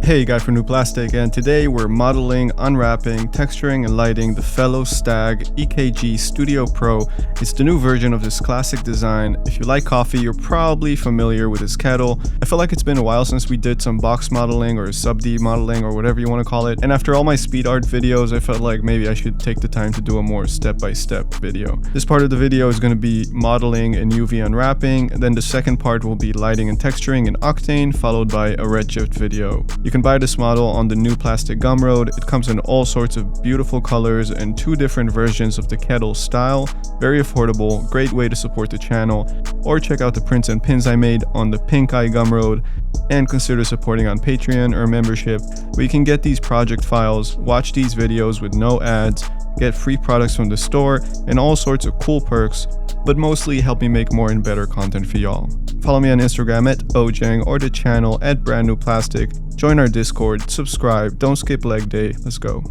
Hey guys from New Plastic, and today we're modeling, unwrapping, texturing and lighting the fellow Stagg EKG Studio Pro. It's the new version of this classic design. If you like coffee, you're probably familiar with this kettle. I feel like it's been a while since we did some box modeling or sub-D modeling or whatever you want to call it. And after all my speed art videos, I felt like maybe I should take the time to do a more step-by-step video. This part of the video is going to be modeling and UV unwrapping. Then the second part will be lighting and texturing in Octane, followed by a Redshift video. You can buy this model on the New Plastic Gumroad. It comes in all sorts of beautiful colors and 2 different versions of the kettle style. Very affordable, great way to support the channel. Or check out the prints and pins I made on the Pink Eye Gumroad, and consider supporting on Patreon or membership, where you can get these project files, watch these videos with no ads, get free products from the store, and all sorts of cool perks, but mostly help me make more and better content for y'all. Follow me on Instagram at Ojang or the channel at Brand New Plastic. Join our Discord, subscribe, don't skip leg day. Let's go.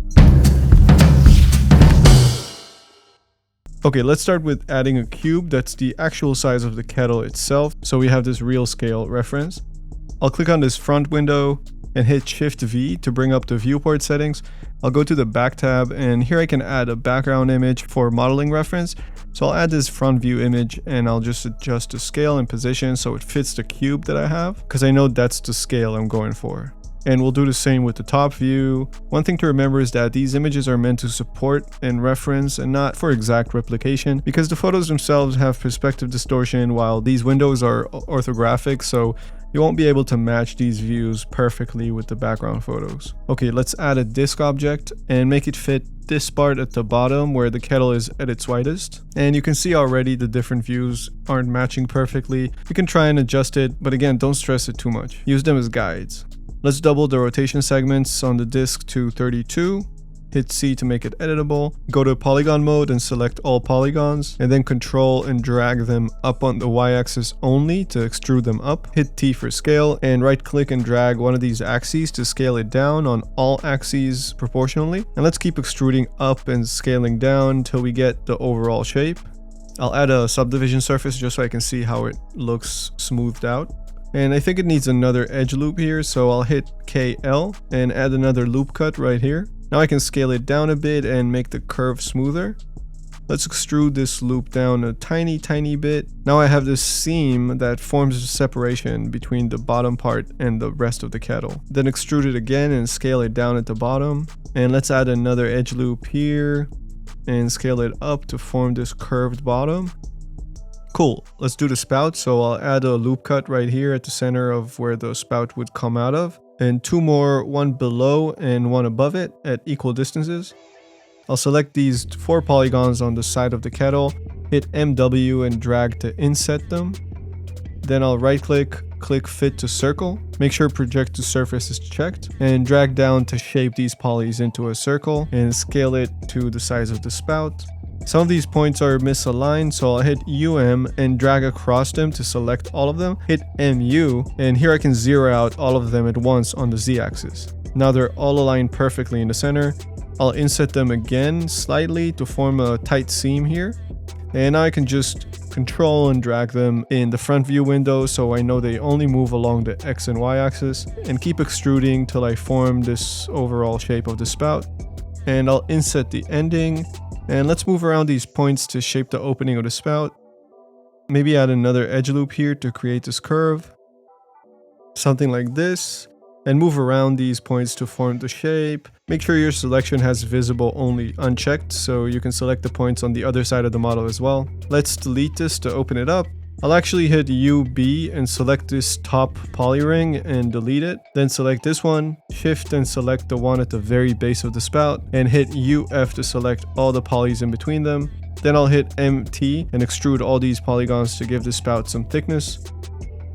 Okay, let's start with adding a cube that's the actual size of the kettle itself, so we have this real scale reference. I'll click on this front window and hit Shift V to bring up the viewport settings. I'll go to the back tab, and here I can add a background image for modeling reference. So I'll add this front view image, and I'll just adjust the scale and position so it fits the cube that I have, because I know that's the scale I'm going for. And we'll do the same with the top view. One thing to remember is that these images are meant to support and reference and not for exact replication, because the photos themselves have perspective distortion while these windows are orthographic, so you won't be able to match these views perfectly with the background photos. Okay, let's add a disk object and make it fit this part at the bottom where the kettle is at its widest. And you can see already the different views aren't matching perfectly. You can try and adjust it, but again, don't stress it too much. Use them as guides. Let's double the rotation segments on the disk to 32. Hit C to make it editable. Go to polygon mode and select all polygons, and then control and drag them up on the y-axis only to extrude them up. Hit T for scale, and right click and drag one of these axes to scale it down on all axes proportionally. And let's keep extruding up and scaling down until we get the overall shape. I'll add a subdivision surface just so I can see how it looks smoothed out. And I think it needs another edge loop here, so I'll hit KL and add another loop cut right here. Now I can scale it down a bit and make the curve smoother. Let's extrude this loop down a tiny bit. Now I have this seam that forms a separation between the bottom part and the rest of the kettle. Then extrude it again and scale it down at the bottom. And let's add another edge loop here and scale it up to form this curved bottom. Cool, let's do the spout. So I'll add a loop cut right here at the center of where the spout would come out of. And 2 more, one below and one above it at equal distances. I'll select these 4 polygons on the side of the kettle, hit MW and drag to inset them. Then I'll right click, click fit to circle, make sure project to surface is checked, and drag down to shape these polys into a circle and scale it to the size of the spout. Some of these points are misaligned, so I'll hit UM and drag across them to select all of them. Hit MU, and here I can zero out all of them at once on the Z-axis. Now they're all aligned perfectly in the center. I'll inset them again slightly to form a tight seam here. And now I can just control and drag them in the front view window so I know they only move along the X and Y axis, and keep extruding till I form this overall shape of the spout. And I'll inset the ending. And let's move around these points to shape the opening of the spout. Maybe add another edge loop here to create this curve. Something like this. And move around these points to form the shape. Make sure your selection has visible only unchecked, so you can select the points on the other side of the model as well. Let's delete this to open it up. I'll actually hit UB and select this top poly ring and delete it. Then select this one, shift and select the one at the very base of the spout, and hit UF to select all the polys in between them. Then I'll hit MT and extrude all these polygons to give the spout some thickness.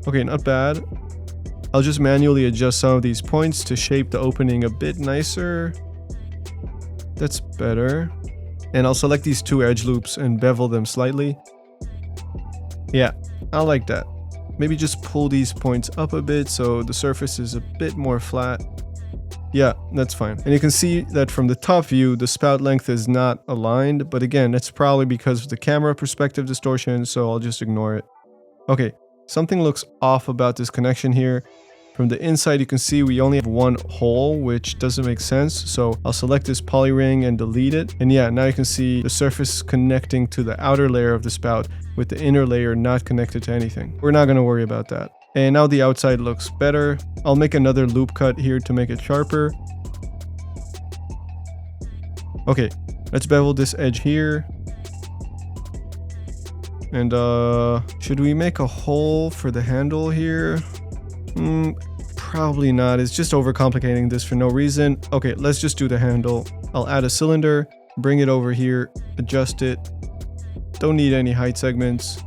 Okay, not bad. I'll just manually adjust some of these points to shape the opening a bit nicer. That's better. And I'll select these 2 edge loops and bevel them slightly. Yeah, I like that. Maybe just pull these points up a bit so the surface is a bit more flat. Yeah, that's fine. And you can see that from the top view, the spout length is not aligned, but again, that's probably because of the camera perspective distortion, so I'll just ignore it. Okay, something looks off about this connection here. From the inside, you can see we only have one hole, which doesn't make sense. So I'll select this poly ring and delete it. And yeah, now you can see the surface connecting to the outer layer of the spout with the inner layer not connected to anything. We're not going to worry about that. And now the outside looks better. I'll make another loop cut here to make it sharper. Okay, let's bevel this edge here. And should we make a hole for the handle here? Probably not. It's just overcomplicating this for no reason. Okay, let's just do the handle. I'll add a cylinder, bring it over here, adjust it. Don't need any height segments.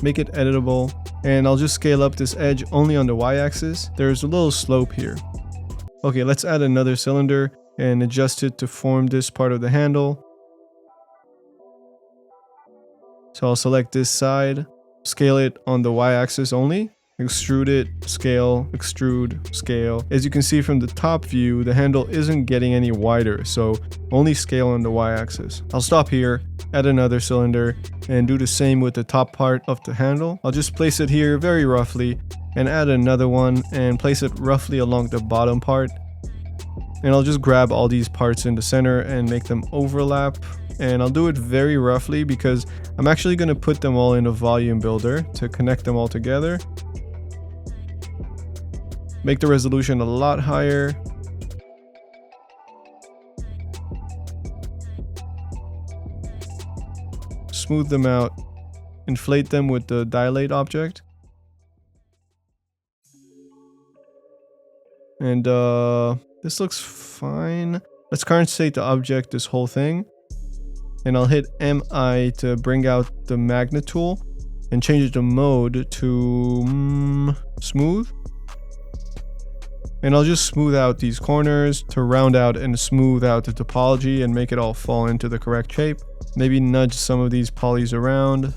Make it editable. And I'll just scale up this edge only on the y-axis. There's a little slope here. Okay, let's add another cylinder and adjust it to form this part of the handle. So I'll select this side, scale it on the y-axis only, extrude it, scale, extrude, scale. As you can see from the top view, the handle isn't getting any wider, so only scale on the y-axis. I'll stop here, add another cylinder, and do the same with the top part of the handle. I'll just place it here very roughly, and add another one, and place it roughly along the bottom part. And I'll just grab all these parts in the center and make them overlap. And I'll do it very roughly because I'm actually going to put them all in a volume builder to connect them all together. Make the resolution a lot higher. Smooth them out. Inflate them with the dilate object. And this looks fine. Let's current state the object, this whole thing. And I'll hit MI to bring out the magnet tool and change it to mode to smooth. And I'll just smooth out these corners to round out and smooth out the topology and make it all fall into the correct shape. Maybe nudge some of these polys around.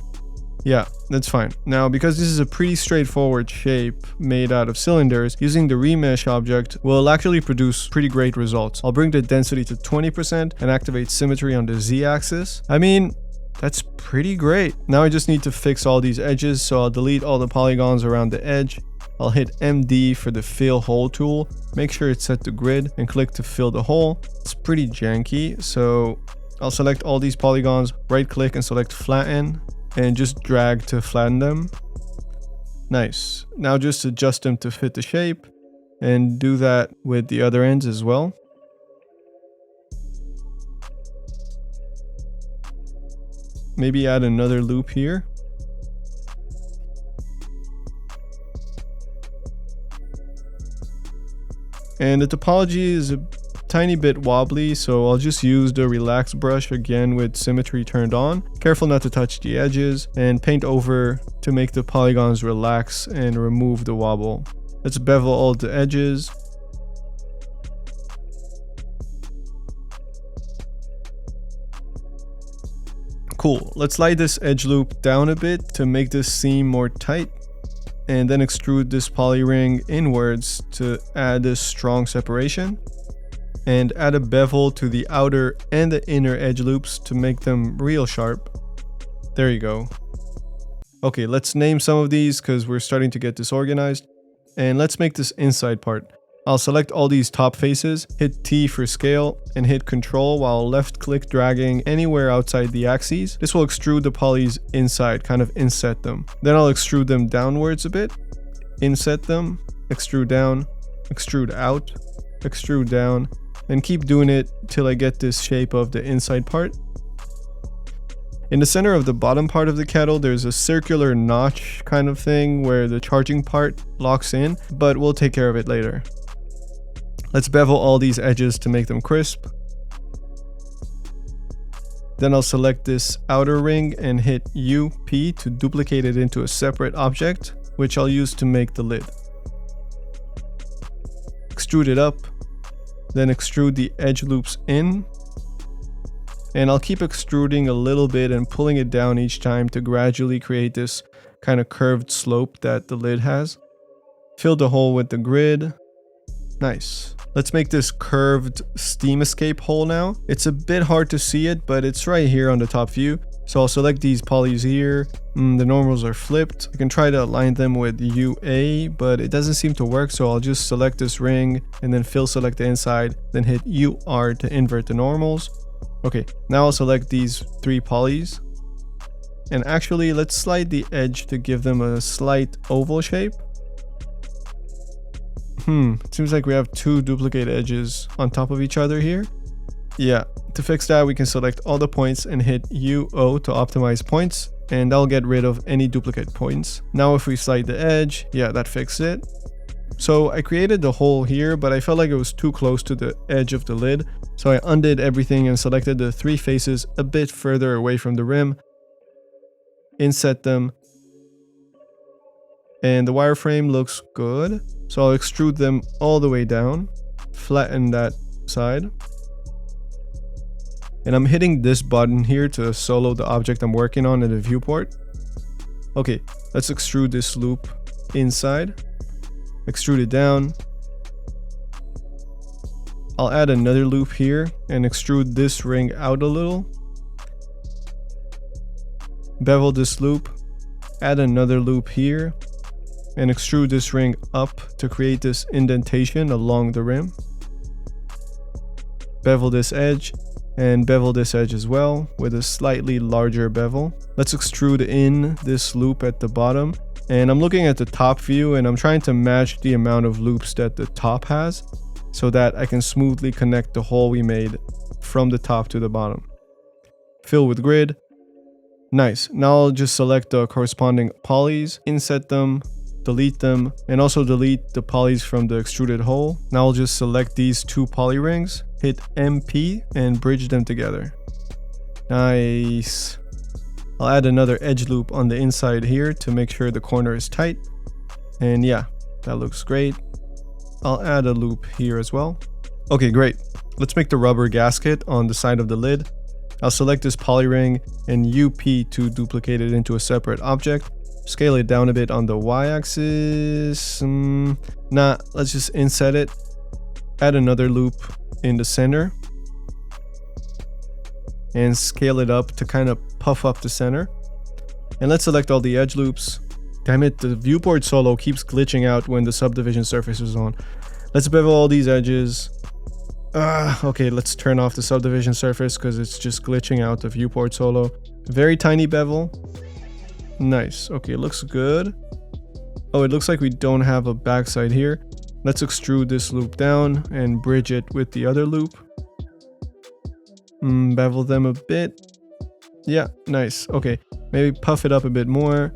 Yeah, that's fine. Now, because this is a pretty straightforward shape made out of cylinders, using the remesh object will actually produce pretty great results. I'll bring the density to 20% and activate symmetry on the z-axis. I mean, that's pretty great. Now I just need to fix all these edges, so I'll delete all the polygons around the edge. I'll hit MD for the fill hole tool, make sure it's set to grid, and click to fill the hole. It's pretty janky, so I'll select all these polygons, right click and select flatten, and just drag to flatten them. Nice. Now just adjust them to fit the shape and do that with the other ends as well. Maybe add another loop here. And the topology is a tiny bit wobbly, so I'll just use the relax brush again with symmetry turned on. Careful not to touch the edges, and paint over to make the polygons relax and remove the wobble. Let's bevel all the edges. Cool, let's slide this edge loop down a bit to make this seam more tight. And then extrude this poly ring inwards to add this strong separation. And add a bevel to the outer and the inner edge loops to make them real sharp. There you go. Okay, let's name some of these because we're starting to get disorganized. And let's make this inside part. I'll select all these top faces, hit T for scale, and hit Control while left click dragging anywhere outside the axes. This will extrude the polys inside, kind of inset them. Then I'll extrude them downwards a bit, inset them, extrude down, extrude out, extrude down, and keep doing it till I get this shape of the inside part. In the center of the bottom part of the kettle, there's a circular notch kind of thing where the charging part locks in, but we'll take care of it later. Let's bevel all these edges to make them crisp. Then I'll select this outer ring and hit UP to duplicate it into a separate object, which I'll use to make the lid. Extrude it up, then extrude the edge loops in. And I'll keep extruding a little bit and pulling it down each time to gradually create this kind of curved slope that the lid has. Fill the hole with the grid. Nice. Let's make this curved steam escape hole now. It's a bit hard to see it, but it's right here on the top view. So I'll select these polys here. The normals are flipped. I can try to align them with UA, but it doesn't seem to work. So I'll just select this ring and then fill select the inside, then hit UR to invert the normals. Okay, now I'll select these 3 polys. And actually, let's slide the edge to give them a slight oval shape. It seems like we have 2 duplicate edges on top of each other here. Yeah, to fix that, we can select all the points and hit UO to optimize points, and that'll get rid of any duplicate points. Now if we slide the edge, yeah, that fixed it. So I created the hole here, but I felt like it was too close to the edge of the lid. So I undid everything and selected the 3 faces a bit further away from the rim. Inset them. And the wireframe looks good. So I'll extrude them all the way down. Flatten that side. And I'm hitting this button here to solo the object I'm working on in the viewport. Okay, let's extrude this loop inside. Extrude it down. I'll add another loop here and extrude this ring out a little. Bevel this loop. Add another loop here. And extrude this ring up to create this indentation along the rim. Bevel this edge. And bevel this edge as well with a slightly larger bevel. Let's extrude in this loop at the bottom. And I'm looking at the top view and I'm trying to match the amount of loops that the top has so that I can smoothly connect the hole we made from the top to the bottom. Fill with grid. Nice. Now I'll just select the corresponding polys, inset them, delete them, and also delete the polys from the extruded hole. Now I'll just select these 2 poly rings, hit MP, and bridge them together. Nice. I'll add another edge loop on the inside here to make sure the corner is tight. And yeah, that looks great. I'll add a loop here as well. Okay, great. Let's make the rubber gasket on the side of the lid. I'll select this poly ring and UP to duplicate it into a separate object. Scale it down a bit on the y-axis. Let's just inset it. Add another loop in the center. And scale it up to kind of puff up the center. And let's select all the edge loops. Damn it, the viewport solo keeps glitching out when the subdivision surface is on. Let's bevel all these edges. Okay, let's turn off the subdivision surface because it's just glitching out the viewport solo. Very tiny bevel. Nice. Okay, looks good. Oh, it looks like we don't have a backside here. Let's extrude this loop down and bridge it with the other loop. Bevel them a bit. Yeah, nice. Okay, maybe puff it up a bit more.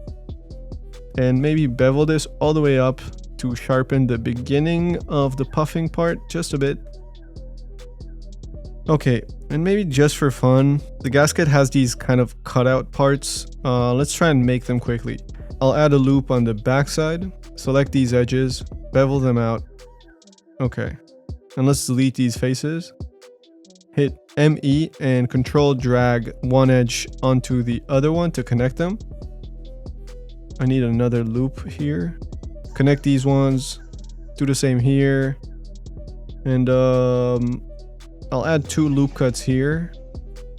And maybe bevel this all the way up to sharpen the beginning of the puffing part just a bit. Okay, and maybe just for fun, the gasket has these kind of cutout parts. Let's try and make them quickly. I'll add a loop on the backside, select these edges, bevel them out. Okay, and let's delete these faces. Hit ME and control drag one edge onto the other one to connect them. I need another loop here. Connect these ones, do the same here. And I'll add 2 loop cuts here,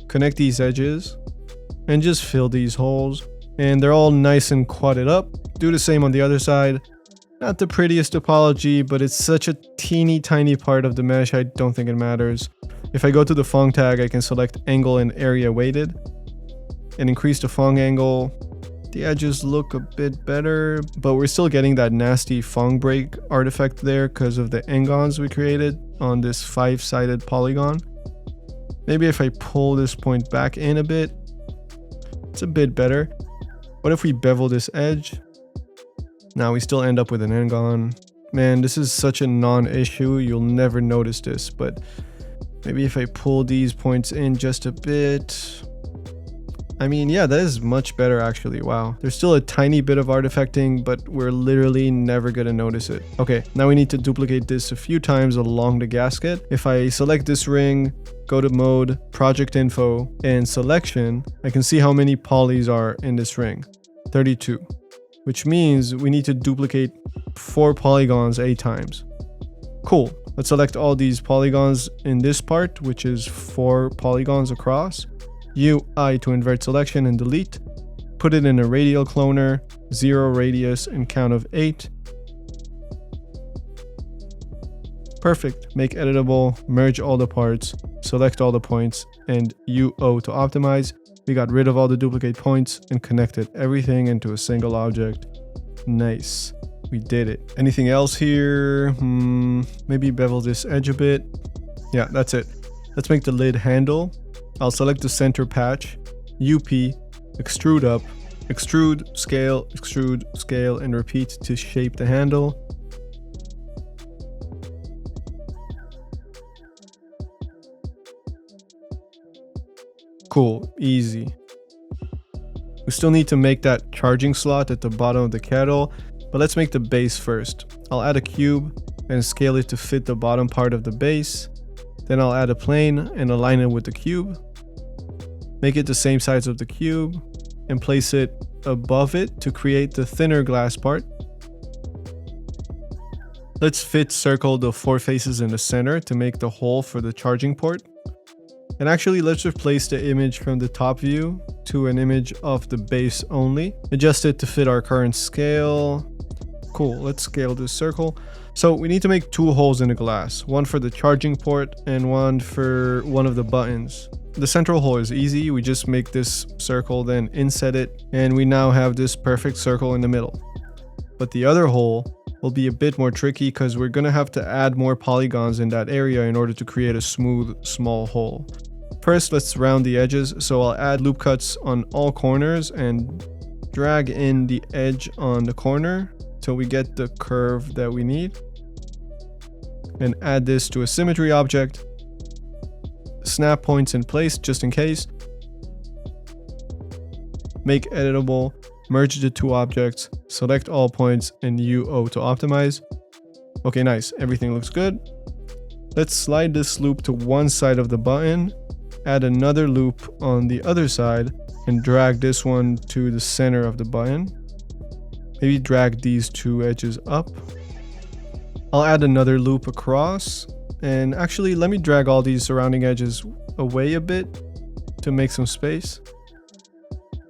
connect these edges, and just fill these holes. And they're all nice and quadded up. Do the same on the other side. Not the prettiest topology, but it's such a teeny tiny part of the mesh, I don't think it matters. If I go to the Fong tag, I can select angle and area weighted, and increase the Fong angle. The edges look a bit better, but we're still getting that nasty Fong break artifact there because of the engons we created on this 5-sided polygon. Maybe if I pull this point back in a bit, it's a bit better. What if we bevel this edge? Now we still end up with an engon. Man, this is such a non-issue, you'll never notice this, but maybe if I pull these points in just a bit. I mean, yeah, that is much better actually. Wow. There's still a tiny bit of artifacting, but we're literally never gonna notice it. Okay, now we need to duplicate this a few times along the gasket. If I select this ring, go to mode, project info, and selection, I can see how many polys are in this ring. 32. Which means we need to duplicate 4 polygons 8 times. Cool. Let's select all these polygons in this part, which is 4 polygons across. UI to invert selection and delete. Put it in a radial cloner, 0 radius and count of 8. Perfect. Make editable, merge all the parts, select all the points, and UO to optimize. We got rid of all the duplicate points and connected everything into a single object. Nice. We did it. Anything else here? Maybe bevel this edge a bit. Yeah, that's it. Let's make the lid handle. I'll select the center patch, UP, extrude up, extrude, scale, and repeat to shape the handle. Cool, easy. We still need to make that charging slot at the bottom of the kettle, but let's make the base first. I'll add a cube and scale it to fit the bottom part of the base. Then I'll add a plane and align it with the cube. Make it the same size of the cube and place it above it to create the thinner glass part. Let's fit circle the 4 faces in the center to make the hole for the charging port. And actually, let's replace the image from the top view to an image of the base only. Adjust it to fit our current scale. Cool, let's scale this circle. So we need to make 2 holes in the glass, one for the charging port and one for one of the buttons. The central hole is easy. We just make this circle, then inset it, and we now have this perfect circle in the middle. But the other hole will be a bit more tricky because we're gonna have to add more polygons in that area in order to create a smooth, small hole. First, let's round the edges. So I'll add loop cuts on all corners and drag in the edge on the corner till we get the curve that we need. And add this to a symmetry object. Snap points in place just in case. Make editable, merge the 2 objects, select all points and UO to optimize. Okay, nice, everything looks good. Let's slide this loop to one side of the button, add another loop on the other side, and drag this one to the center of the button. Maybe drag these 2 edges up. I'll add another loop across, and actually let me drag all these surrounding edges away a bit to make some space.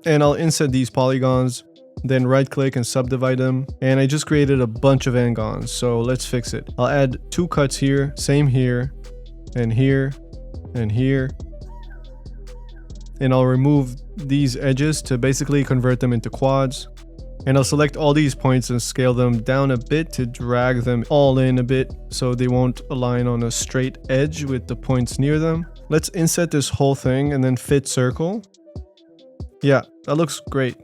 And I'll inset these polygons, then right click and subdivide them. And I just created a bunch of n-gons, so let's fix it. I'll add 2 cuts here, same here, and here, and here. And I'll remove these edges to basically convert them into quads. And I'll select all these points and scale them down a bit to drag them all in a bit so they won't align on a straight edge with the points near them. Let's inset this whole thing and then fit circle. Yeah, that looks great.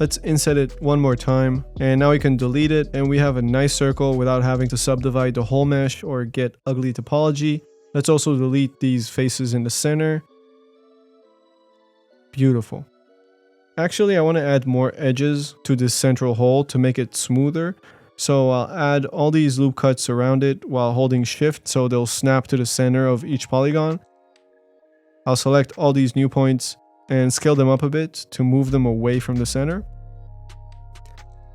Let's inset it one more time, and now we can delete it and we have a nice circle without having to subdivide the whole mesh or get ugly topology. Let's also delete these faces in the center. Beautiful. Actually, I want to add more edges to this central hole to make it smoother. So I'll add all these loop cuts around it while holding shift so they'll snap to the center of each polygon. I'll select all these new points and scale them up a bit to move them away from the center.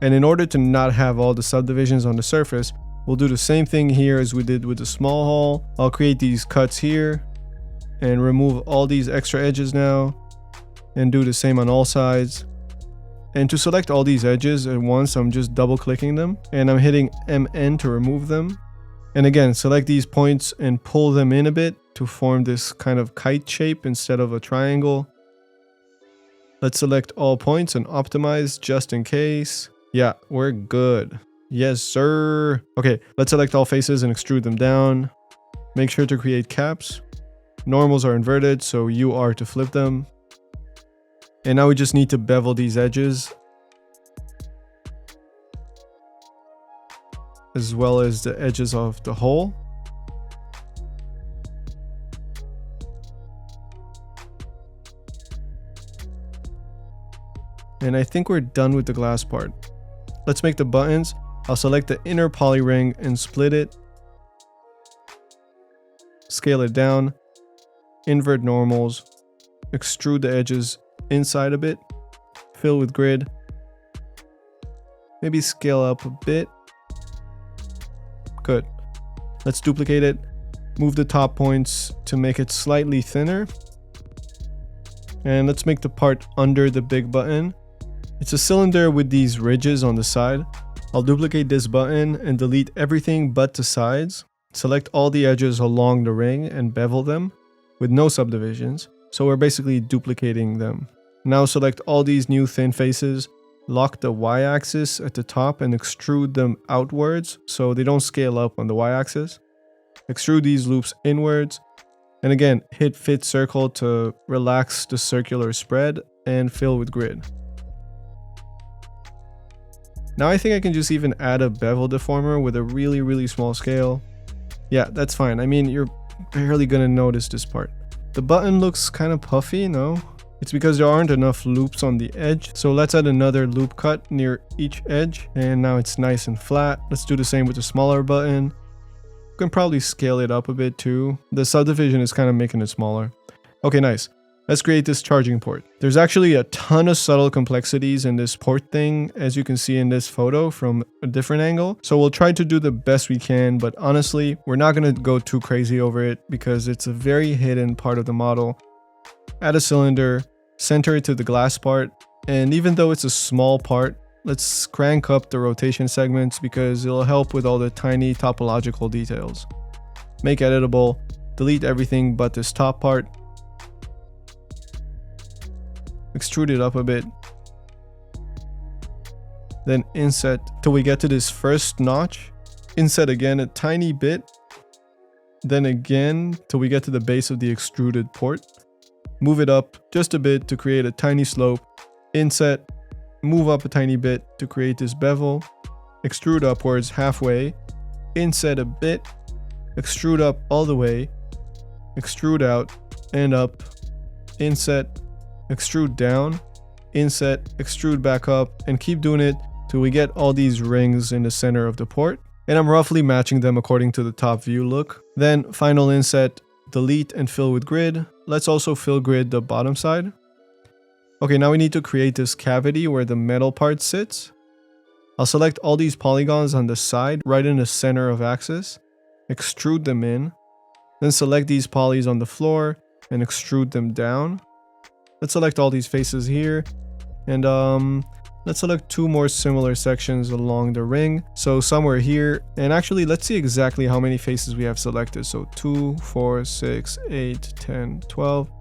And in order to not have all the subdivisions on the surface, we'll do the same thing here as we did with the small hole. I'll create these cuts here and remove all these extra edges now, and do the same on all sides. And to select all these edges at once, I'm just double clicking them and I'm hitting MN to remove them. And again, select these points and pull them in a bit to form this kind of kite shape instead of a triangle. Let's select all points and optimize just in case. Yeah, we're good. Yes, sir. Okay, let's select all faces and extrude them down. Make sure to create caps. Normals are inverted, so you are to flip them. And now we just need to bevel these edges, as well as the edges of the hole. And I think we're done with the glass part. Let's make the buttons. I'll select the inner poly ring and split it. Scale it down. Invert normals. Extrude the edges inside a bit. Fill with grid. Maybe scale up a bit. Good. Let's duplicate it. Move the top points to make it slightly thinner. And let's make the part under the big button. It's a cylinder with these ridges on the side. I'll duplicate this button and delete everything but the sides. Select all the edges along the ring and bevel them with no subdivisions. So we're basically duplicating them. Now select all these new thin faces, lock the y-axis at the top and extrude them outwards so they don't scale up on the y-axis. Extrude these loops inwards. And again, hit fit circle to relax the circular spread and fill with grid. Now I think I can just even add a bevel deformer with a really small scale. Yeah, that's fine. I mean, you're barely gonna notice this part. The button looks kind of puffy, no? It's because there aren't enough loops on the edge. So let's add another loop cut near each edge. And now it's nice and flat. Let's do the same with the smaller button. You can probably scale it up a bit too. The subdivision is kind of making it smaller. Okay, nice. Let's create this charging port. There's actually a ton of subtle complexities in this port thing, as you can see in this photo from a different angle. So we'll try to do the best we can, but honestly, we're not going to go too crazy over it because it's a very hidden part of the model. Add a cylinder, center it to the glass part, and even though it's a small part, let's crank up the rotation segments because it'll help with all the tiny topological details. Make editable, delete everything but this top part. Extrude it up a bit, then inset till we get to this first notch, inset again a tiny bit, then again till we get to the base of the extruded port, move it up just a bit to create a tiny slope, inset, move up a tiny bit to create this bevel, extrude upwards halfway, inset a bit, extrude up all the way, extrude out and up, inset, extrude down, inset, extrude back up, and keep doing it till we get all these rings in the center of the port. And I'm roughly matching them according to the top view look. Then final inset, delete and fill with grid. Let's also fill grid the bottom side. Okay, now we need to create this cavity where the metal part sits. I'll select all these polygons on the side, right in the center of axis, extrude them in, then select these polys on the floor and extrude them down. Let's select all these faces here, and let's select two more similar sections along the ring. So somewhere here, and actually let's see exactly how many faces we have selected. So 2, 4, 6, 8, 10, 12.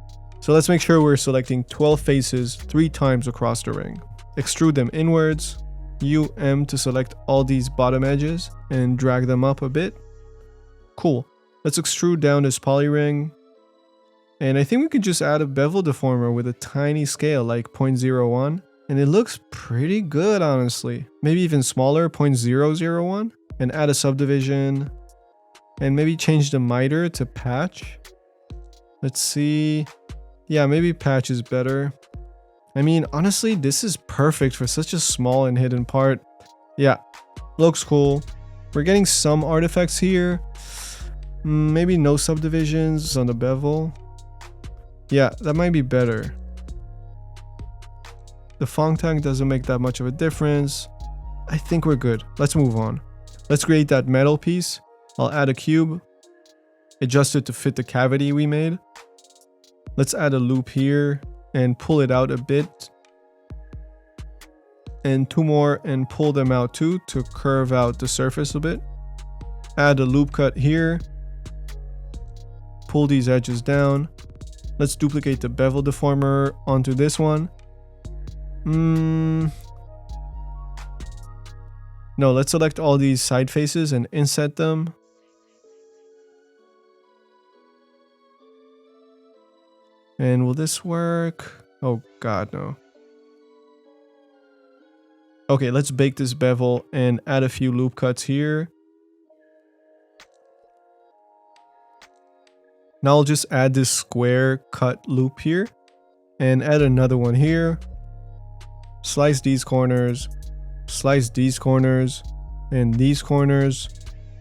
So let's make sure we're selecting 12 faces 3 times across the ring. Extrude them inwards, UM to select all these bottom edges and drag them up a bit. Cool. Let's extrude down this poly ring. And I think we could just add a bevel deformer with a tiny scale like 0.01. And it looks pretty good, honestly. Maybe even smaller, 0.001. And add a subdivision. And maybe change the miter to patch. Let's see. Yeah, maybe patch is better. I mean, honestly, this is perfect for such a small and hidden part. Yeah, looks cool. We're getting some artifacts here. Maybe no subdivisions on the bevel. Yeah, that might be better. The Fong tank doesn't make that much of a difference. I think we're good. Let's move on. Let's create that metal piece. I'll add a cube. Adjust it to fit the cavity we made. Let's add a loop here and pull it out a bit. And 2 more and pull them out too to curve out the surface a bit. Add a loop cut here. Pull these edges down. Let's duplicate the bevel deformer onto this one. No, let's select all these side faces and inset them. And will this work? Oh god, no. Okay, let's bake this bevel and add a few loop cuts here. Now I'll just add this square cut loop here and add another one here. Slice these corners, and these corners,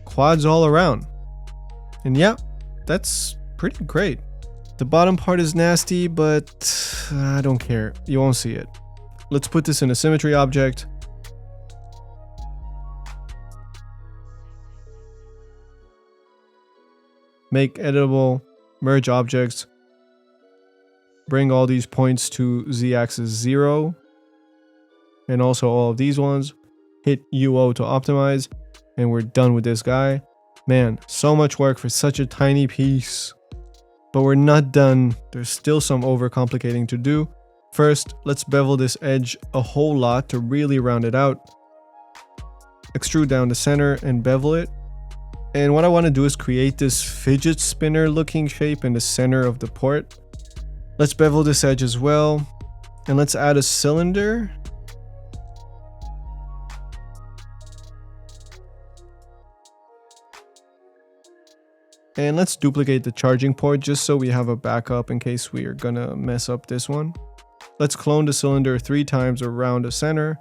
quads all around. And yeah, that's pretty great. The bottom part is nasty, but I don't care. You won't see it. Let's put this in a symmetry object. Make editable, merge objects. Bring all these points to z-axis 0. And also all of these ones. Hit UO to optimize. And we're done with this guy. Man, so much work for such a tiny piece. But we're not done. There's still some overcomplicating to do. First, let's bevel this edge a whole lot to really round it out. Extrude down the center and bevel it. And what I want to do is create this fidget spinner looking shape in the center of the port. Let's bevel this edge as well. And let's add a cylinder. And let's duplicate the charging port just so we have a backup in case we are gonna mess up this one. Let's clone the cylinder 3 times around the center.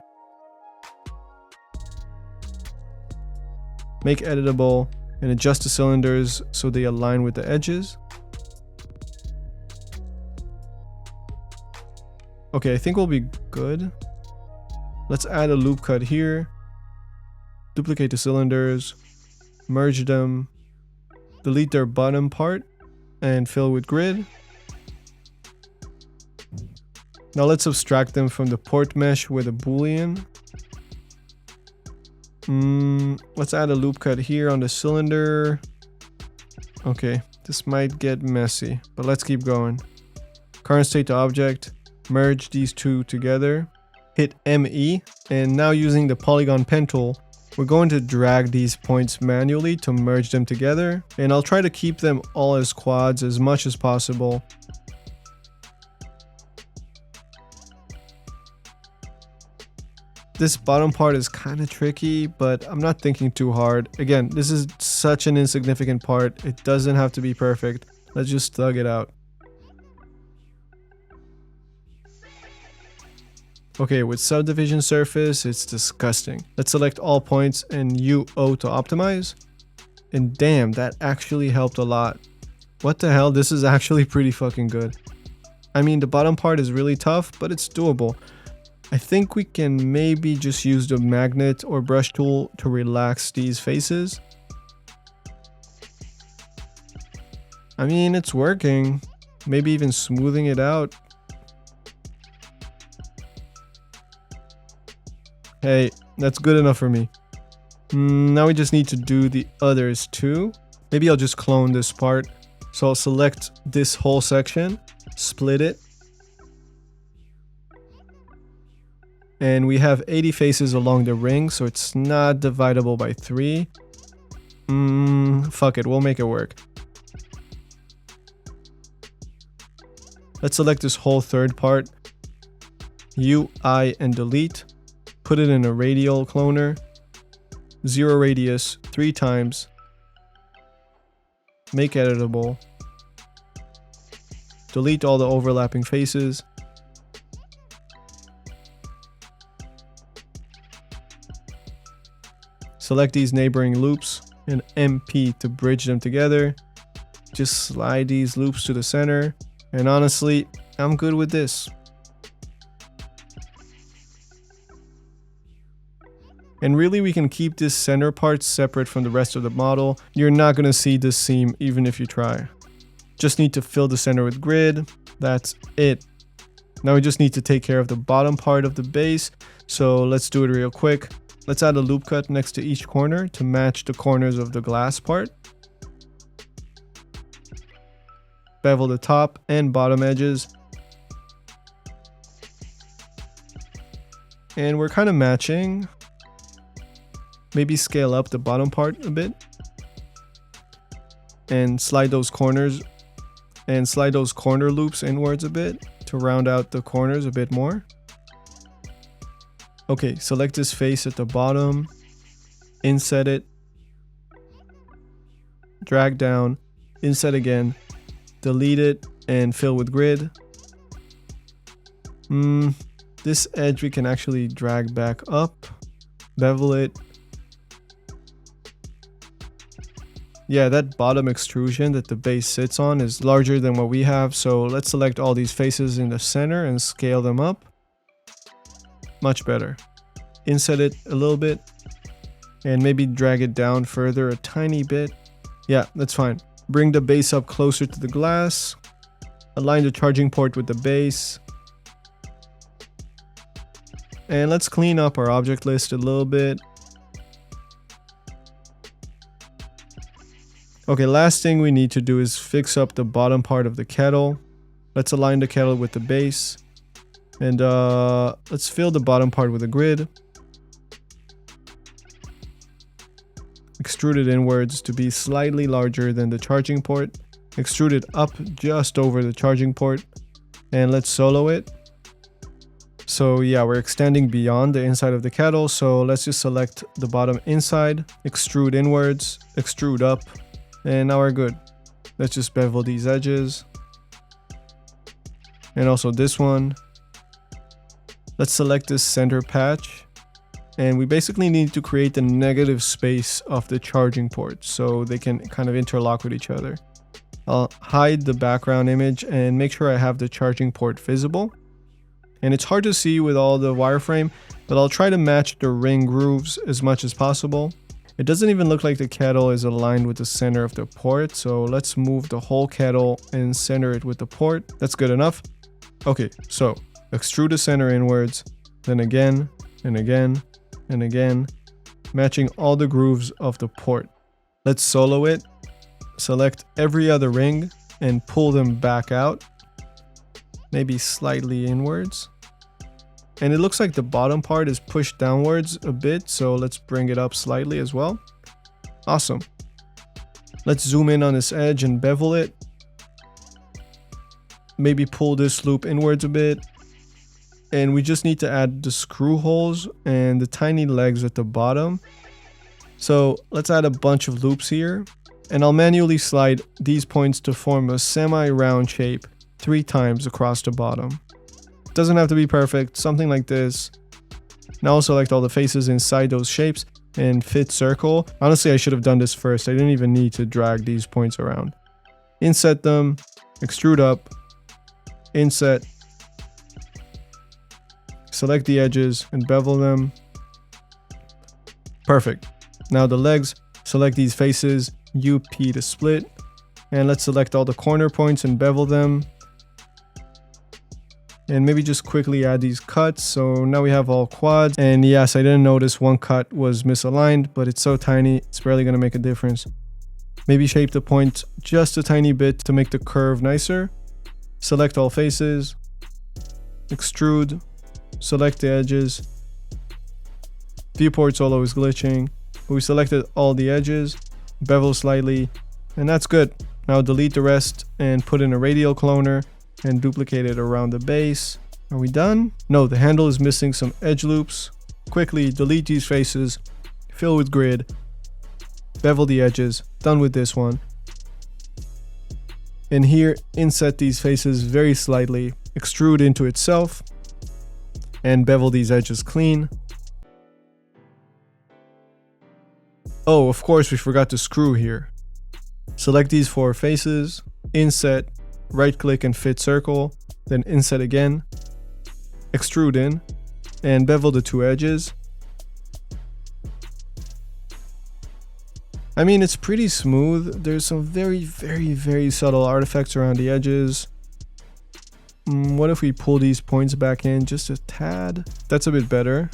Make editable and adjust the cylinders so they align with the edges. Okay, I think we'll be good. Let's add a loop cut here. Duplicate the cylinders. Merge them. Delete their bottom part and fill with grid. Now let's abstract them from the port mesh with a boolean. Let's add a loop cut here on the cylinder. Okay, this might get messy, but let's keep going. Current state to object, merge these two together, hit ME, and now using the polygon pen tool, we're going to drag these points manually to merge them together, and I'll try to keep them all as quads as much as possible. This bottom part is kind of tricky, but I'm not thinking too hard. Again, this is such an insignificant part. It doesn't have to be perfect. Let's just thug it out. Okay, with subdivision surface, it's disgusting. Let's select all points and UO to optimize. And damn, that actually helped a lot. What the hell? This is actually pretty fucking good. I mean, the bottom part is really tough, but it's doable. I think we can maybe just use the magnet or brush tool to relax these faces. I mean, it's working. Maybe even smoothing it out. Hey, that's good enough for me. Now we just need to do the others too. Maybe I'll just clone this part. So I'll select this whole section, split it. And we have 80 faces along the ring, so it's not dividable by 3. Fuck it, we'll make it work. Let's select this whole third part, UI and delete. Put it in a radial cloner, 0 radius 3 times, make editable, delete all the overlapping faces, select these neighboring loops and MP to bridge them together. Just slide these loops to the center, and honestly, I'm good with this. And really, we can keep this center part separate from the rest of the model. You're not going to see this seam even if you try. Just need to fill the center with grid. That's it. Now we just need to take care of the bottom part of the base. So let's do it real quick. Let's add a loop cut next to each corner to match the corners of the glass part. Bevel the top and bottom edges. And we're kind of matching. Maybe scale up the bottom part a bit. And slide those corners and slide those corner loops inwards a bit to round out the corners a bit more. Okay, select this face at the bottom, inset it, drag down, inset again, delete it, and fill with grid. This edge we can actually drag back up, bevel it. Yeah, that bottom extrusion that the base sits on is larger than what we have, so let's select all these faces in the center and scale them up. Much better. Inset it a little bit and maybe drag it down further a tiny bit. Yeah, that's fine. Bring the base up closer to the glass. Align the charging port with the base. And let's clean up our object list a little bit. Okay, last thing we need to do is fix up the bottom part of the kettle. Let's align the kettle with the base. And let's fill the bottom part with a grid. Extrude it inwards to be slightly larger than the charging port. Extrude it up just over the charging port. And let's solo it. So yeah, we're extending beyond the inside of the kettle. So let's just select the bottom inside, extrude inwards, extrude up. And now we're good. Let's just bevel these edges. And also this one. Let's select this center patch. And we basically need to create the negative space of the charging port so they can kind of interlock with each other. I'll hide the background image and make sure I have the charging port visible. And it's hard to see with all the wireframe, but I'll try to match the ring grooves as much as possible. It doesn't even look like the kettle is aligned with the center of the port, so let's move the whole kettle and center it with the port. That's good enough. Okay, so extrude the center inwards, then again, and again, and again, matching all the grooves of the port. Let's solo it, select every other ring, and pull them back out, maybe slightly inwards. And it looks like the bottom part is pushed downwards a bit, so let's bring it up slightly as well. Awesome. Let's zoom in on this edge and bevel it. Maybe pull this loop inwards a bit. And we just need to add the screw holes and the tiny legs at the bottom. So let's add a bunch of loops here. And I'll manually slide these points to form a semi-round shape 3 times across the bottom. Doesn't have to be perfect, something like this. Now I'll select all the faces inside those shapes and fit circle. Honestly, I should have done this first. I didn't even need to drag these points around. Inset them, extrude up, inset, select the edges and bevel them. Perfect. Now the legs, select these faces, UP to split, and let's select all the corner points and bevel them. And maybe just quickly add these cuts. So now we have all quads. And yes, I didn't notice one cut was misaligned, but it's so tiny, it's barely going to make a difference. Maybe shape the point just a tiny bit to make the curve nicer. Select all faces, extrude, select the edges. Viewport solo is glitching, but we selected all the edges, bevel slightly, and that's good. Now delete the rest and put in a radial cloner and duplicate it around the base. Are we done? No, the handle is missing some edge loops. Quickly delete these faces, fill with grid, bevel the edges. Done with this one. And here, inset these faces very slightly, extrude into itself, and bevel these edges clean. Oh, of course we forgot to screw here. Select these 4 faces, inset, right click and fit circle, then inset again, extrude in, and bevel the 2 edges. I mean, it's pretty smooth. There's some very subtle artifacts around the edges. What if we pull these points back in just a tad? That's a bit better.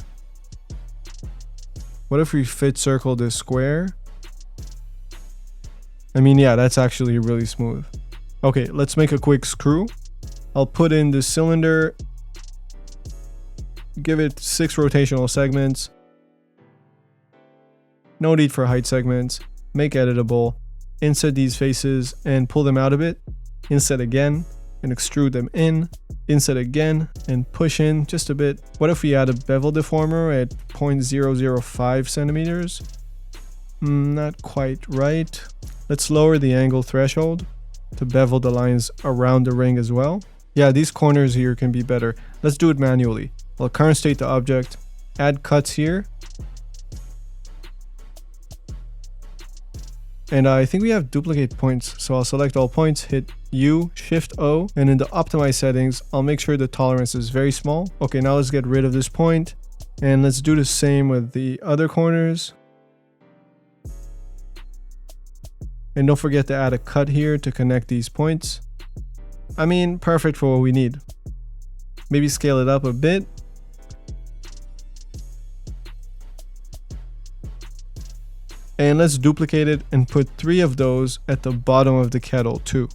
What if we fit circle this square? I mean, yeah, that's actually really smooth. Okay, let's make a quick screw. I'll put in the cylinder, give it 6 rotational segments. No need for height segments. Make editable. Insert these faces and pull them out a bit. Inset again and extrude them in. Inset again and push in just a bit. What if we add a bevel deformer at 0.005 centimeters? Not quite right. Let's lower the angle threshold to bevel the lines around the ring as well. Yeah, these corners here can be better. Let's do it manually. I'll current state the object, add cuts here. And I think we have duplicate points. So I'll select all points, hit U, Shift O, and in the optimize settings, I'll make sure the tolerance is very small. Okay, now let's get rid of this point. And let's do the same with the other corners. And don't forget to add a cut here to connect these points. I mean, perfect for what we need. Maybe scale it up a bit. And let's duplicate it and put 3 of those at the bottom of the kettle too.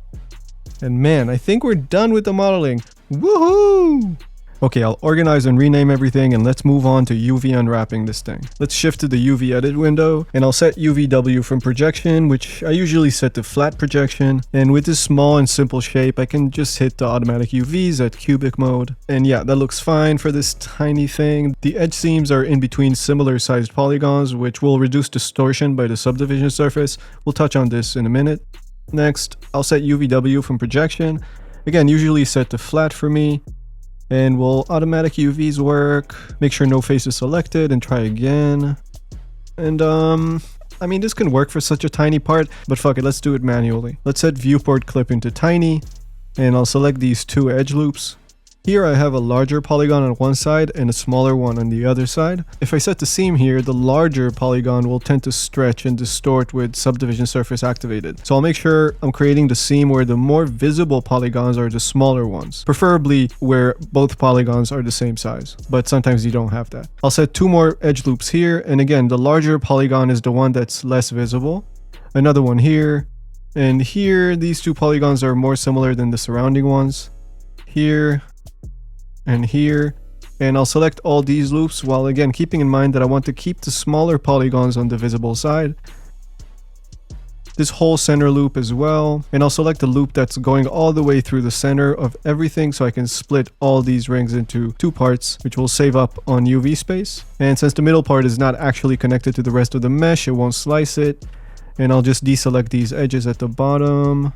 And man, I think we're done with the modeling. Woohoo! Okay, I'll organize and rename everything, and let's move on to UV unwrapping this thing. Let's shift to the UV edit window, and I'll set UVW from projection, which I usually set to flat projection. And with this small and simple shape, I can just hit the automatic UVs at cubic mode. And yeah, that looks fine for this tiny thing. The edge seams are in between similar sized polygons, which will reduce distortion by the subdivision surface. We'll touch on this in a minute. Next, I'll set UVW from projection. Again, usually set to flat for me. And will automatic UVs work? Make sure no face is selected and try again. And I mean, this can work for such a tiny part, but fuck it, let's do it manually. Let's set viewport clip into tiny, and I'll select these 2 edge loops. Here I have a larger polygon on one side and a smaller one on the other side. If I set the seam here, the larger polygon will tend to stretch and distort with subdivision surface activated. So I'll make sure I'm creating the seam where the more visible polygons are the smaller ones, preferably where both polygons are the same size, but sometimes you don't have that. I'll set 2 more edge loops here, and again, the larger polygon is the one that's less visible. Another one here, and here these 2 polygons are more similar than the surrounding ones. Here and here, and I'll select all these loops while again keeping in mind that I want to keep the smaller polygons on the visible side. This whole center loop as well, and I'll select the loop that's going all the way through the center of everything so I can split all these rings into 2 parts, which will save up on UV space. And since the middle part is not actually connected to the rest of the mesh, it won't slice it, and I'll just deselect these edges at the bottom.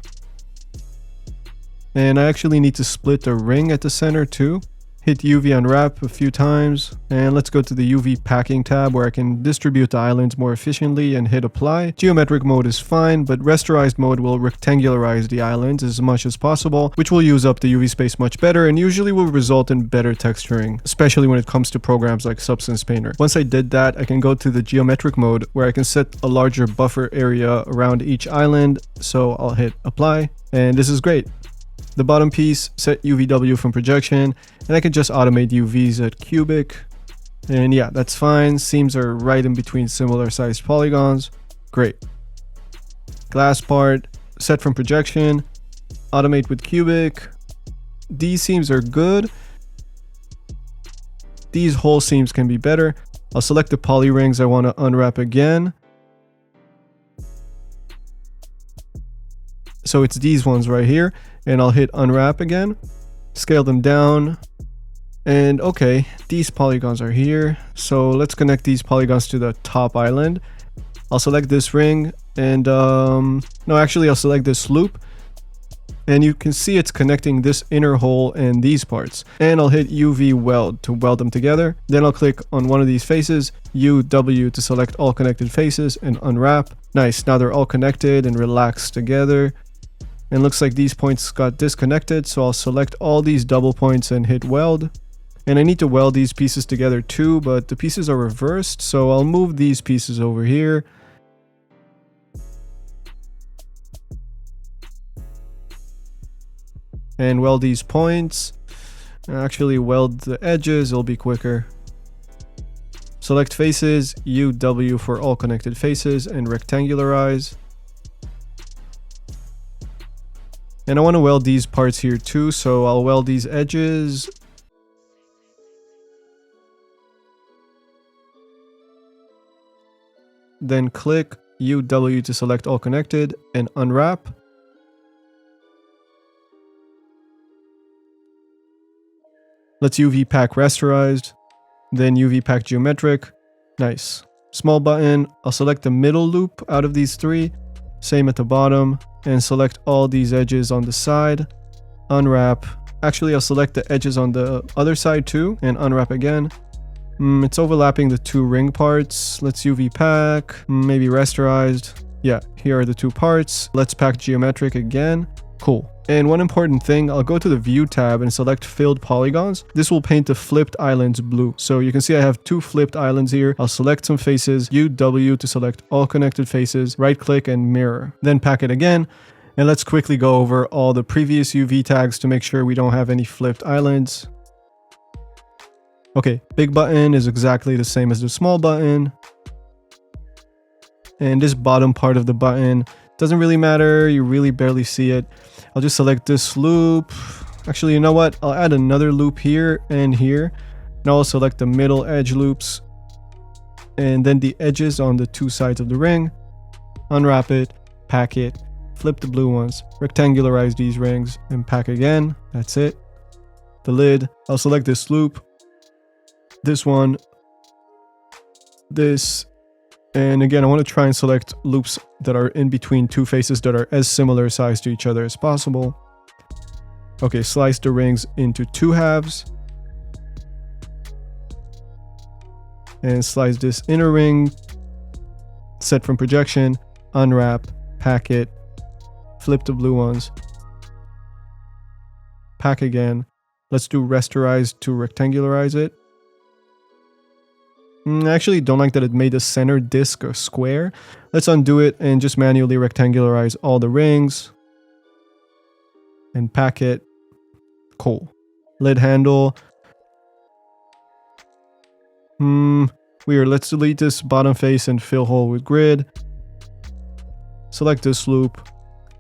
And I actually need to split the ring at the center too. Hit UV unwrap a few times, and let's go to the UV packing tab where I can distribute the islands more efficiently and hit apply. Geometric mode is fine, but rasterized mode will rectangularize the islands as much as possible, which will use up the UV space much better and usually will result in better texturing, especially when it comes to programs like Substance Painter. Once I did that, I can go to the geometric mode where I can set a larger buffer area around each island, so I'll hit apply, and this is great. The bottom piece, set UVW from projection, and I can just automate UVs at cubic. And yeah, that's fine. Seams are right in between similar sized polygons. Great. Glass part, set from projection, automate with cubic. These seams are good. These whole seams can be better. I'll select the poly rings I want to unwrap again. So it's these ones right here. And I'll hit unwrap again, scale them down, and okay, these polygons are here. So let's connect these polygons to the top island. I'll select this ring, and no, actually I'll select this loop, and you can see it's connecting this inner hole and these parts. And I'll hit UV weld to weld them together. Then I'll click on one of these faces, UW to select all connected faces and unwrap. Nice, now they're all connected and relaxed together. And looks like these points got disconnected, so I'll select all these double points and hit weld. And I need to weld these pieces together too, but the pieces are reversed, so I'll move these pieces over here. And weld these points. Actually weld the edges, it'll be quicker. Select faces, UW for all connected faces, and rectangularize. And I want to weld these parts here too, so I'll weld these edges. Then click UW to select all connected and unwrap. Let's UV pack rasterized, then UV pack geometric. Nice. Small button, I'll select the middle loop out of these 3. Same at the bottom, and select all these edges on the side, unwrap. Actually, I'll select the edges on the other side too, and unwrap again. It's overlapping the 2 ring parts. Let's UV pack, maybe rasterized. Yeah, here are the 2 parts. Let's pack geometric again. Cool. And one important thing, I'll go to the View tab and select Filled Polygons. This will paint the flipped islands blue. So you can see I have 2 flipped islands here. I'll select some faces, UW to select all connected faces, right click and mirror. Then pack it again. And let's quickly go over all the previous UV tags to make sure we don't have any flipped islands. Okay, big button is exactly the same as the small button. And this bottom part of the button doesn't really matter. You really barely see it. I'll just select this loop. Actually, you know what? I'll add another loop here and here. And I'll select the middle edge loops and then the edges on the two sides of the ring. Unwrap it, pack it, flip the blue ones, rectangularize these rings and pack again. That's it. The lid, I'll select this loop, this one, this, and again, I want to try and select loops that are in between two faces that are as similar size to each other as possible. Okay, slice the rings into two halves. And slice this inner ring, set from projection, unwrap, pack it, flip the blue ones, pack again. Let's do rasterize to rectangularize it. I actually don't like that it made the center disc a square. Let's undo it and just manually rectangularize all the rings and pack it. Cool. Lid handle. Weird. Let's delete this bottom face and fill hole with grid. Select this loop.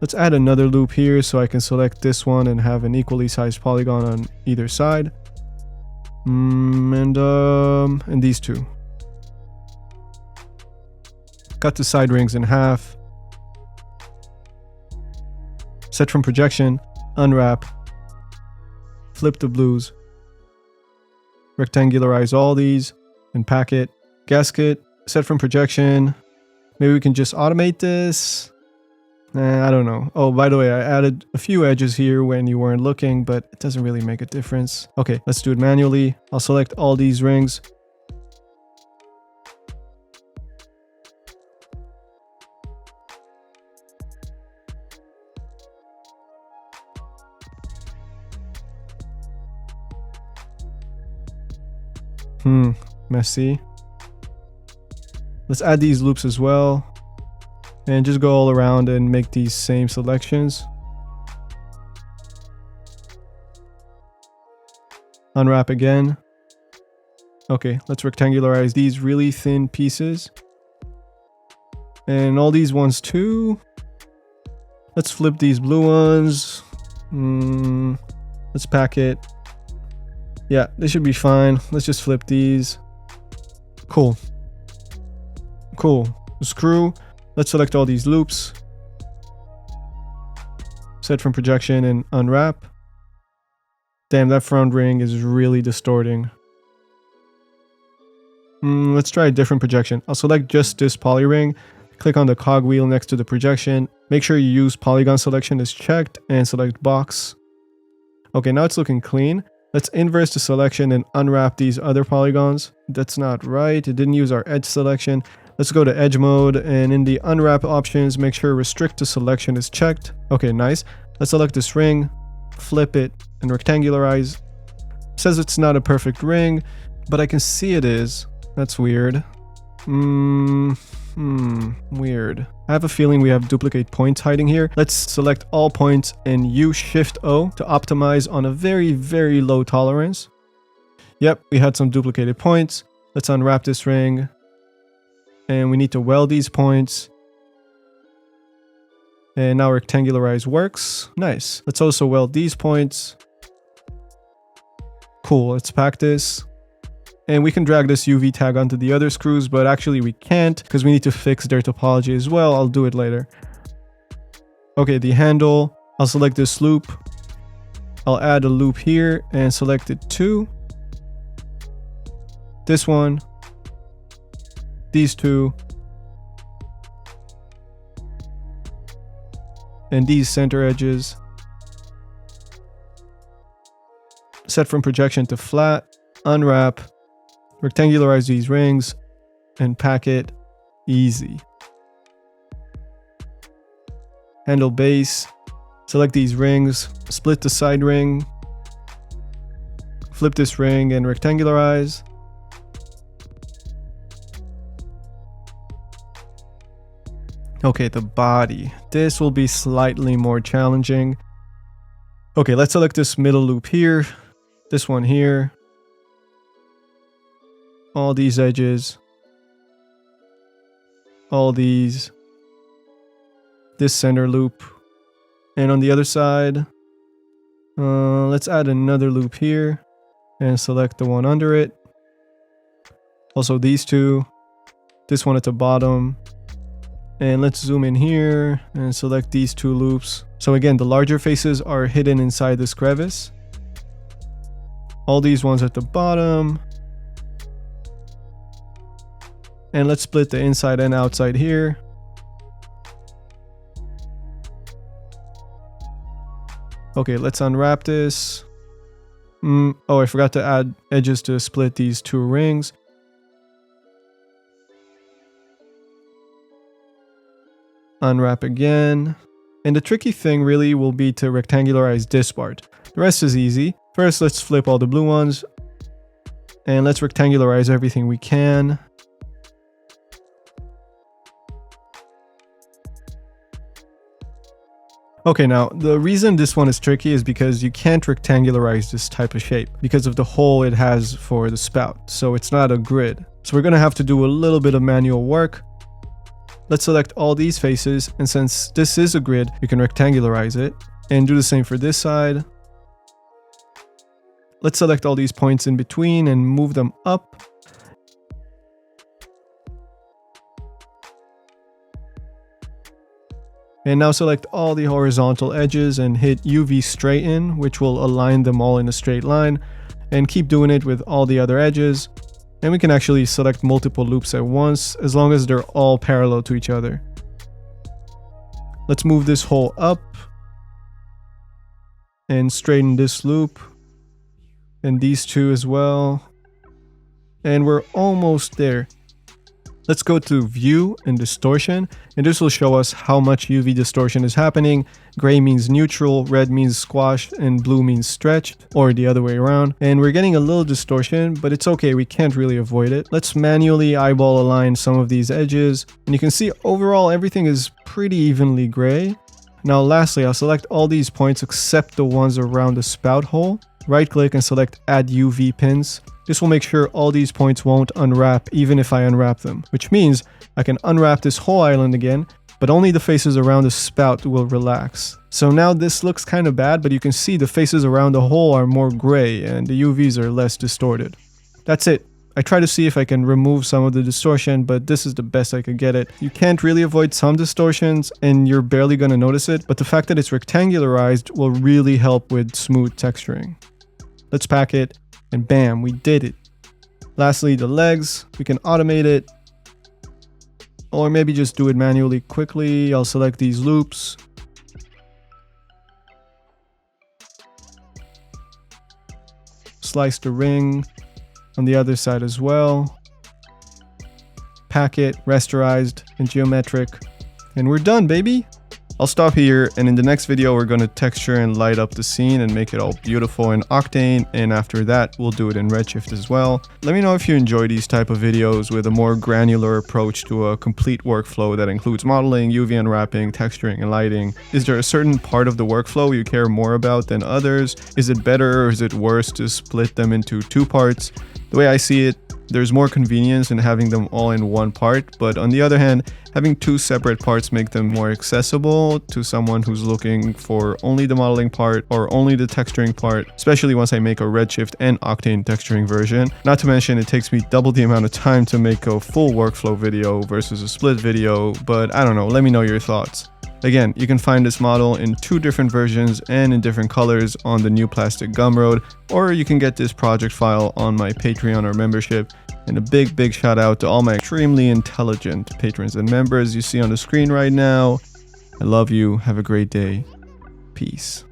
Let's add another loop here so I can select this one and have an equally sized polygon on either side. And these two. Cut the side rings in half. Set from projection, unwrap, flip the blues, rectangularize all these and pack it. Gasket, set from projection. Maybe we can just automate this. I don't know. Oh, by the way, I added a few edges here when you weren't looking, but it doesn't really make a difference. Okay, let's do it manually. I'll select all these rings. Messy. Let's add these loops as well. And just go all around and make these same selections. Unwrap again. Okay, let's rectangularize these really thin pieces. And all these ones too. Let's flip these blue ones. Let's pack it. Yeah, this should be fine. Let's just flip these. Cool. Cool. Screw. Let's select all these loops. Set from projection and unwrap. Damn, that front ring is really distorting. Let's try a different projection. I'll select just this poly ring. Click on the cogwheel next to the projection. Make sure you use polygon selection is checked and select box. Okay, now it's looking clean. Let's inverse the selection and unwrap these other polygons. That's not right. It didn't use our edge selection. Let's go to edge mode and in the unwrap options, make sure restrict to selection is checked. Okay, nice. Let's select this ring, flip it and rectangularize. It says it's not a perfect ring, but I can see it is. That's weird. Weird. I have a feeling we have duplicate points hiding here. Let's select all points and use Shift-O to optimize on a very, very low tolerance. Yep, we had some duplicated points. Let's unwrap this ring. And we need to weld these points. And now rectangularize works. Nice. Let's also weld these points. Cool, let's pack this. And we can drag this UV tag onto the other screws, but actually we can't because we need to fix their topology as well. I'll do it later. Okay, the handle. I'll select this loop. I'll add a loop here and select it too. This one. These two. And these center edges. Set from projection to flat. Unwrap. Rectangularize these rings and pack it. Easy. Handle base. Select these rings. Split the side ring. Flip this ring and rectangularize. Okay, the body. This will be slightly more challenging. Okay, let's select this middle loop here, this one here, all these edges, all these, this center loop, and on the other side, let's add another loop here and select the one under it. Also these two, this one at the bottom, and let's zoom in here and select these two loops. So again, the larger faces are hidden inside this crevice. All these ones at the bottom. And let's split the inside and outside here. Okay, let's unwrap this. Oh, I forgot to add edges to split these two rings. Unwrap again. And the tricky thing really will be to rectangularize this part. The rest is easy. First, let's flip all the blue ones. And let's rectangularize everything we can. Okay, now the reason this one is tricky is because you can't rectangularize this type of shape because of the hole it has for the spout. So it's not a grid. So we're going to have to do a little bit of manual work. Let's select all these faces, and since this is a grid, you can rectangularize it and do the same for this side. Let's select all these points in between and move them up. And now select all the horizontal edges and hit UV straighten, which will align them all in a straight line, and keep doing it with all the other edges. And we can actually select multiple loops at once as long as they're all parallel to each other. Let's move this hole up and straighten this loop and these two as well. And we're almost there. Let's go to View and Distortion, and this will show us how much UV distortion is happening. Gray means neutral, red means squashed, and blue means stretched, or the other way around. And we're getting a little distortion, but it's okay, we can't really avoid it. Let's manually eyeball align some of these edges, and you can see overall everything is pretty evenly gray. Now lastly, I'll select all these points except the ones around the spout hole. Right click and select Add UV Pins. This will make sure all these points won't unwrap even if I unwrap them, which means I can unwrap this whole island again, but only the faces around the spout will relax. So now this looks kind of bad, but you can see the faces around the hole are more gray and the UVs are less distorted. That's it. I try to see if I can remove some of the distortion, but this is the best I could get it. You can't really avoid some distortions and you're barely going to notice it, but the fact that it's rectangularized will really help with smooth texturing. Let's pack it, and bam, we did it. Lastly, the legs, we can automate it, or maybe just do it manually quickly. I'll select these loops. Slice the ring on the other side as well. Pack it, rasterized, and geometric, and we're done, baby. I'll stop here, and in the next video we're going to texture and light up the scene and make it all beautiful in Octane, and after that we'll do it in Redshift as well. Let me know if you enjoy these type of videos with a more granular approach to a complete workflow that includes modeling, UV unwrapping, texturing, and lighting. Is there a certain part of the workflow you care more about than others? Is it better or is it worse to split them into two parts? The way I see it, there's more convenience in having them all in one part, but on the other hand, having two separate parts make them more accessible to someone who's looking for only the modeling part or only the texturing part, especially once I make a Redshift and Octane texturing version. Not to mention it takes me double the amount of time to make a full workflow video versus a split video, but I don't know, let me know your thoughts. Again, you can find this model in two different versions and in different colors on the new plastic Gumroad, or you can get this project file on my Patreon or membership. And a big shout out to all my extremely intelligent patrons and members you see on the screen right now. I love you. Have a great day. Peace.